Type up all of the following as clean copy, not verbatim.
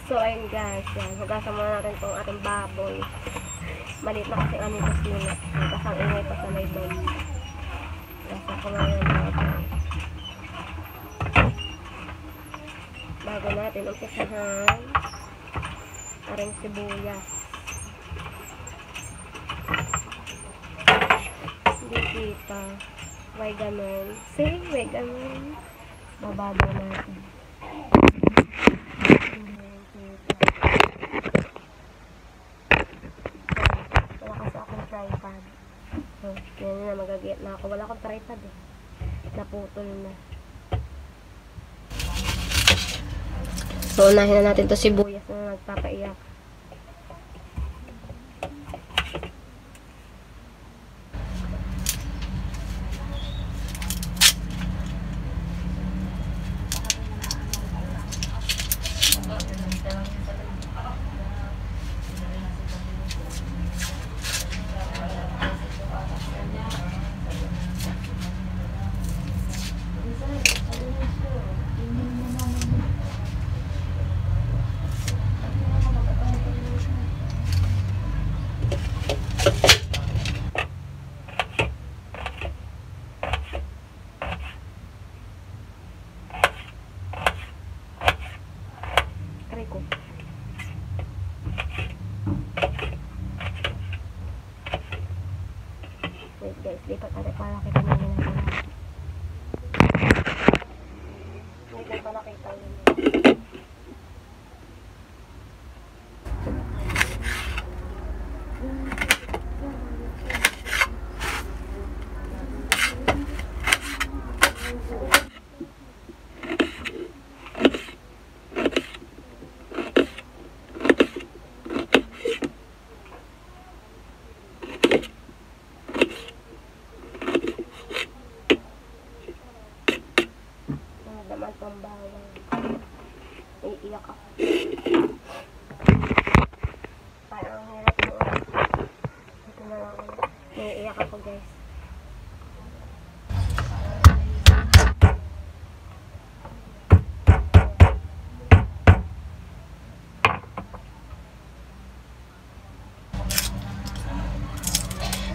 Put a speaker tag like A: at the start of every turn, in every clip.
A: So, ayun guys, yan. Hugasan muna natin itong ating baboy. Maliit na kasi ang amitos nila. Tapos ang ingay pa sa may doon. Hugasan ko muna yung baboy. Bago natin umpisahan aring sibuyas. Hindi kita. Way ganun. See? Way ganun. Bababaw natin. Wala kasi akong tripod. Yan na, magagayat na ako. Wala akong tripod eh. Naputol na. So, unahin na natin to sibuyas na nagpapaiyak. Wait guys, lipat natin para kita nyo yun. Hindi ko pa nakita yun. Naman pang bawang. Iiyak ako. Parang hirap mo. Ito na lang. Naiiyak ako guys.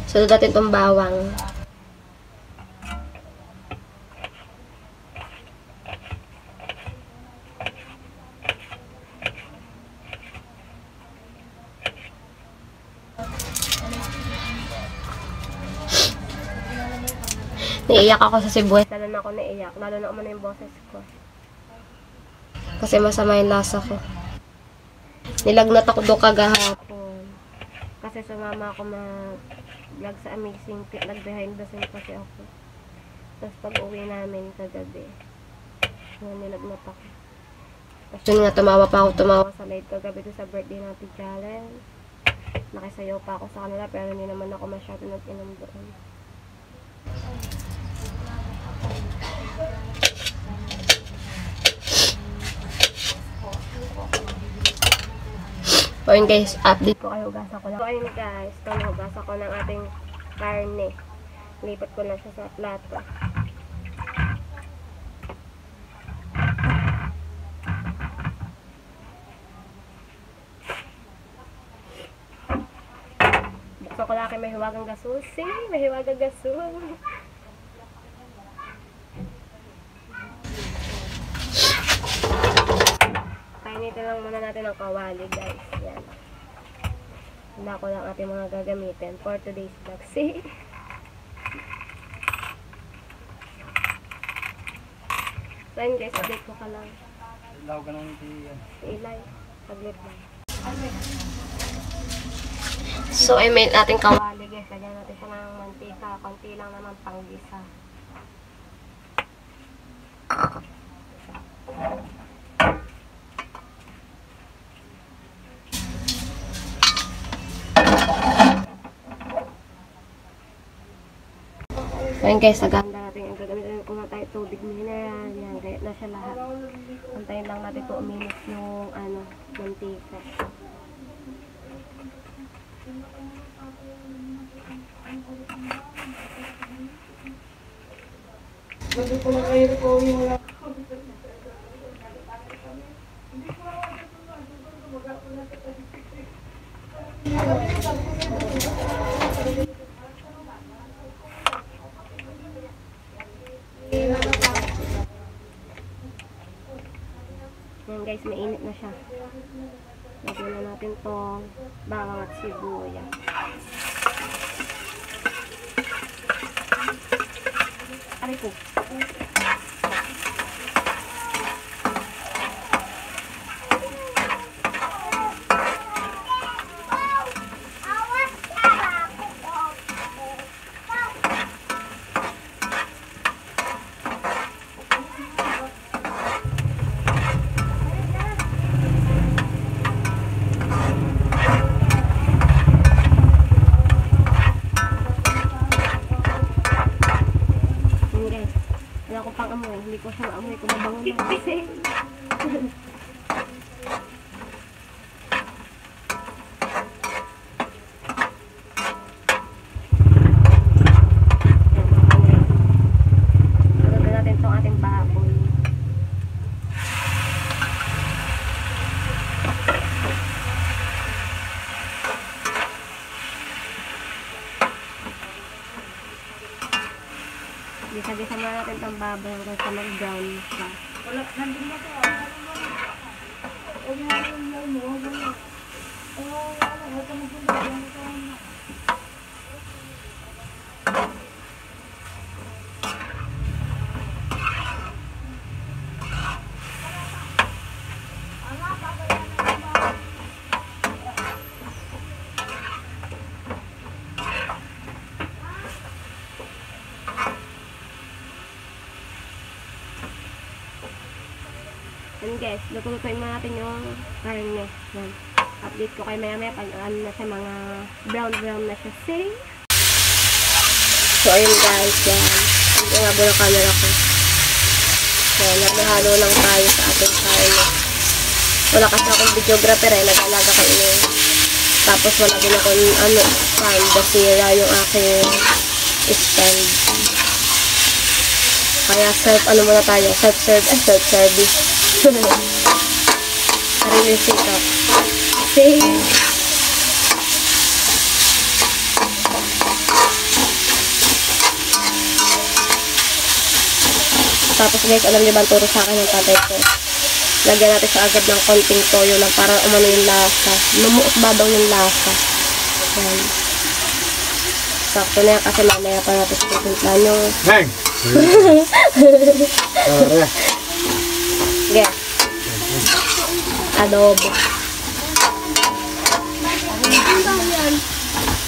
A: So, natin itong bawang. Naiiyak ako sa sibuyas. Lalo na ako naiiyak. Lalo na umano yung boses ko. Kasi masama yung lasa ko. Nilagnat ako doon kagahapon. Kasi sumama ako mag-vlog sa Amazing Fit. Nag-behind the scene kasi ako. Tapos pag-uwi namin kagabi. Nilagnat ako. Tapos yun nga, tumawa sa live kagabi doon sa birthday natin challenge. Nakisayaw pa ako sa kanila pero hindi naman ako masyado nag-inom doon. So ayun guys, update ko kayo, hugasan ko lang. So ayun guys, ito nahugasan ko ng ating karne. Lipat ko lang siya sa plato. Buksan ko lang may hiwagang gasusi. May hiwagang gasus. Painitin lang muna natin ang kawali guys. Yan. Wala ko lang ating mga gagamitin for today's vlog. See? So yun guys, update ko ka lang.
B: Ilaw ka nang
A: Ilay. Saglit lang. So I made natin kawali guys. Lagyan natin siya ng mantika. Konti lang naman panggisa. Ayan guys, naganda natin yung gagamitin ko na tayo tubig mineral. Yan, gayat na siya lahat. Antayin lang natin 2 minutes yung mantika.
B: Bago ko mag-air ko yung
A: Yan guys, mainit na siya. Lagyan na natin tong bawang at sibuyas. Aray ko. Wala ko pang amoy. Hindi ko siya maamoy kung mabango na kasi. Lagyan natin itong ating baboy. Gisa-gisa na natin itong baboy hanggang sa mag-brown siya.
C: Wala, nandun na to.
A: And guys, luto-lutuin muna natin yung karne. Yan. Update ko kayo maya-maya pag ano na siya, mga brown na siya. See? So, ayun guys, yan. Hindi nga po ng camera ko. So, naghahalo lang tayo sa ating karne. Wala kasi akong videographer eh. Nag-alaga kayo yun. Tapos wala din akong fan. Basira yung aking stand. Kaya muna tayo. Self-service. Sarili sit-up. See? Tapos guys, alam niyo ba ang turo sa akin ng tatay ko? Lagyan natin sa agad ng konting toyo lang para umano yung lasa. Lumuot babang yung lasa. Yan. Sakto na yan kasi mamaya pa natin sa timplan yung...
B: Bang!
A: Sige. Adobo.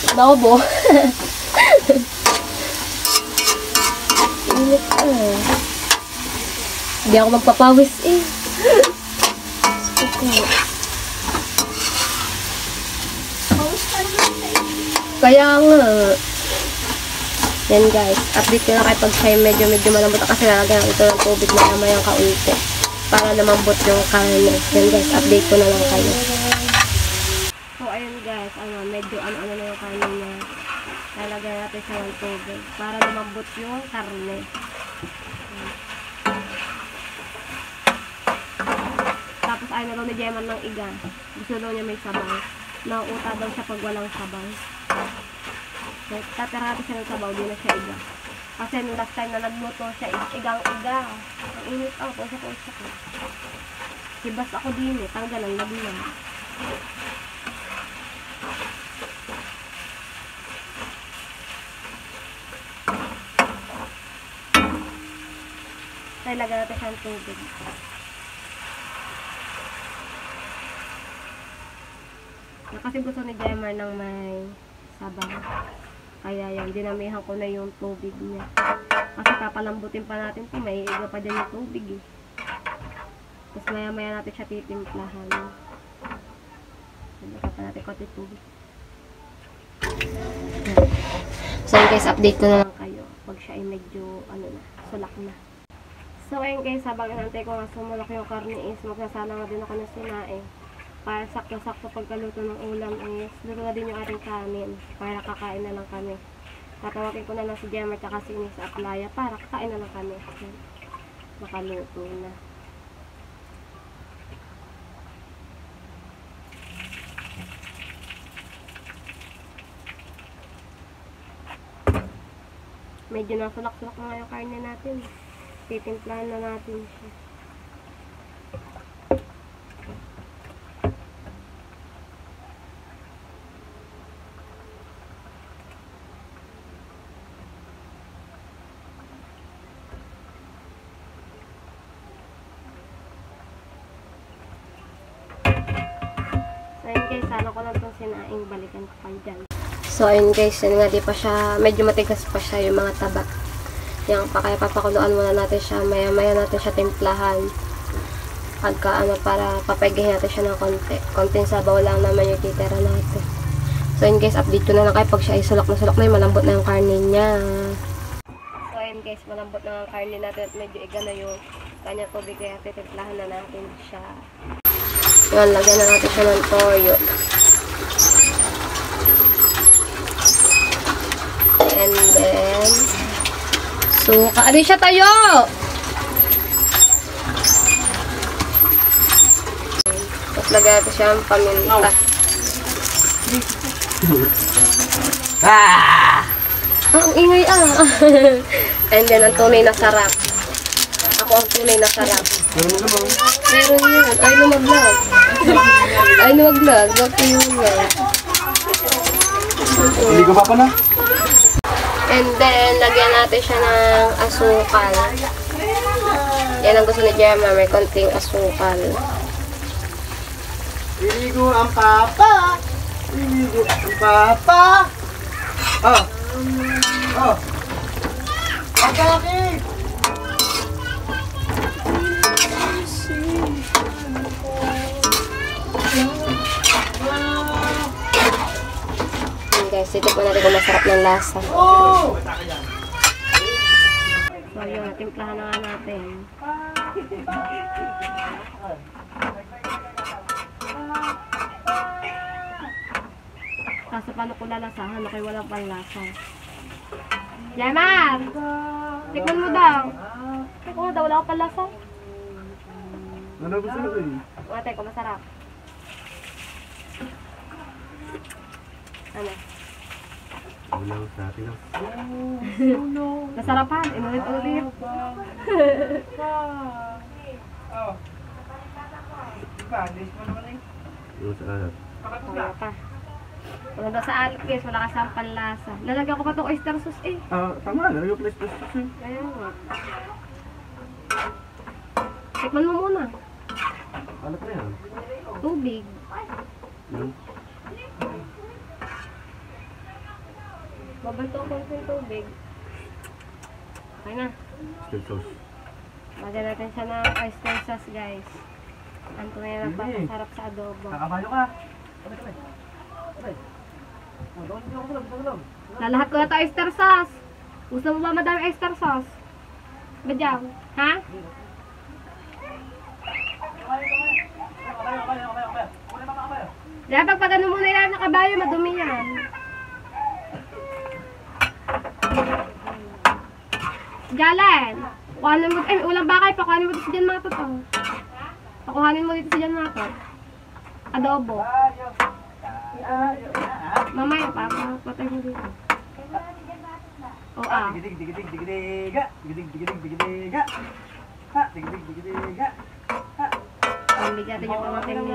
A: Adobo. Init eh. Hindi ako magpapawis eh. Kaya nga. Yan guys, update ko lang kayo pag siya medyo malambot kasi lalagyan ito ng tubig na namayang kaunti para lumambot yung karne. Yan guys, update ko na lang kayo. So ayun guys, medyo ano na yung karne niya. Lalagyan natin siya ng tubig para lumambot yung karne. Tapos ayaw na daw ni Gemma ng iga. Gusto daw niya may sabaw. Nauuta daw siya pag walang sabaw. Tatira natin siya ng sabaw, di na siya iga. Kasi nung last time na nagluto siya, igang-iga. Ang init ako, sa ko. Hibas ako din eh, tanggal ang lagyan. Kaya lagyan natin siya ng tubig. Kasi gusto ni Gemma ng may sabaw. Kaya yan, dinamihan ko na yung tubig niya. Kasi papalambutin pa natin ito, may iga pa dyan yung tubig eh. Tapos maya-maya natin siya titimplahan. Nagkapa pa natin konti tubig. So guys, update ko na lang kayo. Pag siya ay medyo, sulak na. So ayun guys, habang inantay ko nga sumulak yung karne is, magsasala nga din ako ng sinaing. Para sakto-sakto pagkaluto ng ulam is, luto na din yung ating kanin. Para kakain na lang kami. Tatawagin ko na lang si Gemma at si Inis sa Aplaya para kakain na lang kami. Nakaluto na. Medyo nasulak-sulak na nga yung karne natin. Titimplahan na natin siya. Sana ko lang itong sinaing, balikan ko kayo dyan. So, ayun guys, yun nga, di pa siya, medyo matigas pa siya yung mga taba. Yan pa, kaya papakuluan muna natin siya, maya-maya natin siya timplahan. Pagka, para papagihin natin siya ng konti. Konting sabaw lang naman yung titira natin. So, ayun guys, update ko na lang kayo pag siya ay sulok na yung malambot na yung karne niya. So, ayun guys, malambot na yung karne natin at medyo iga na yung kanya tubig, kaya titimplahan na natin siya. Yan, lagyan na natin siya ng toyo. And then, suka. Ano siya tayo? Tapos lagyan natin siya ng paminta. Ang ingay And then, ang tunay na sarap. Ako ang tunay na sarap. Meron yan. Ay, lumag-vlog. Ay, lumag-vlog. Wag ko yung vlog.
B: Hindi ko pa na.
A: And then, lagyan natin siya ng asukal. Yan ang gusto ni Gemma. May konting asukal.
B: Iligo ang papa. Iligo ang papa. Oh. Oh. Pagkaki.
A: Guys, ito po natin kung masarap ng lasa.
B: Oh!
A: So, yun, timplahan na nga natin. Kaso paano ko lalasahan? Okay, walang panlasa. Yaman! Tikman mo daw. Tikman mo daw, wala akong panlasa.
B: Ano gusto mo ito eh?
A: Ate ko, masarap. Ano?
B: Ulang sa atin.
A: Nasarapan, inulit-ulit.
B: Yung sa alat.
A: Wala pa. Wala daw sa alat guys, wala kasang panlasa. Lalagyan ko pa itong oyster sauce eh.
B: Tama, nalagay ko plus.
A: Kaya nga. Tikman mo muna.
B: Alat na yan.
A: Tubig. Babanto ko yung tubig. Okay na.
B: Still sauce.
A: Lagyan natin siya ng oyster sauce guys. Ang tunay na papasarap sa adobo.
B: Kakabayo ka.
A: Lalahat ko na ito oyster sauce. Gusto mo ba madami oyster sauce? Badyaw? Ha? Kaya pag ano muna yan na kabayo, madumi yan. Jalen, kuhanin mo, ulang bakay, pakuhanin mo dito sa dyan mga to. Pakuhanin mo dito sa dyan mga to. Adobo. Mamaya pa, patay mo dito. O
B: Digidig-digidig-digidiga. Digidig-digidig-digidiga. Ha, digidig-digidiga. Ha.
A: Bigyan niyo pamakin ni...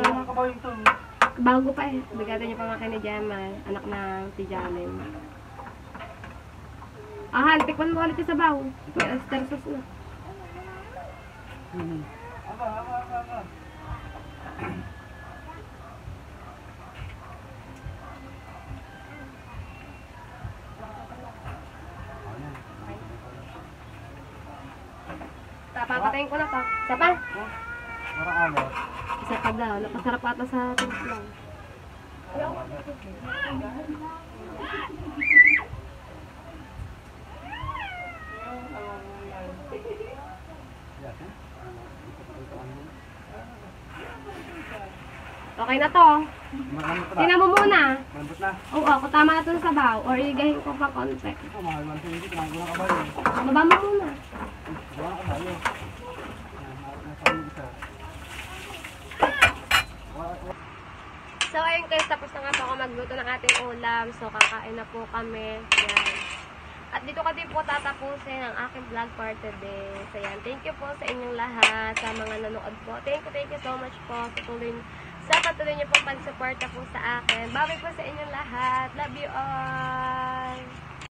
A: Bago pa eh. Bigyan niyo pamakin ni Gemma, anak ng si Jalen. Tikman mo ulit yung sabaw. May oyster sauce na. Papatayin ko na to. Isa pa?
B: Parang ano?
A: Isa pa daw. Napasarap ata sa timplang. Okay na to. Tingnan mo muna.
B: Malambot na.
A: Oo, kung tama na ito sa sabaw. Or igahin ko pa konti.
B: Ito, mahal man ito. Hindi, kumain ko ng kabayo.
A: Baba mo muna.
B: Kumain ng kabayo.
A: So, ayun guys, tapos na nga po ako magluto ng ating ulam. So, kakain na po kami. Yan. At dito ko din po tatapusin ang aking vlog for today. So yan, thank you po sa inyong lahat, sa mga nanood po. Thank you so much po sa patuloy niyo po pag-suporta po sa akin. Bye po sa inyong lahat. Love you all!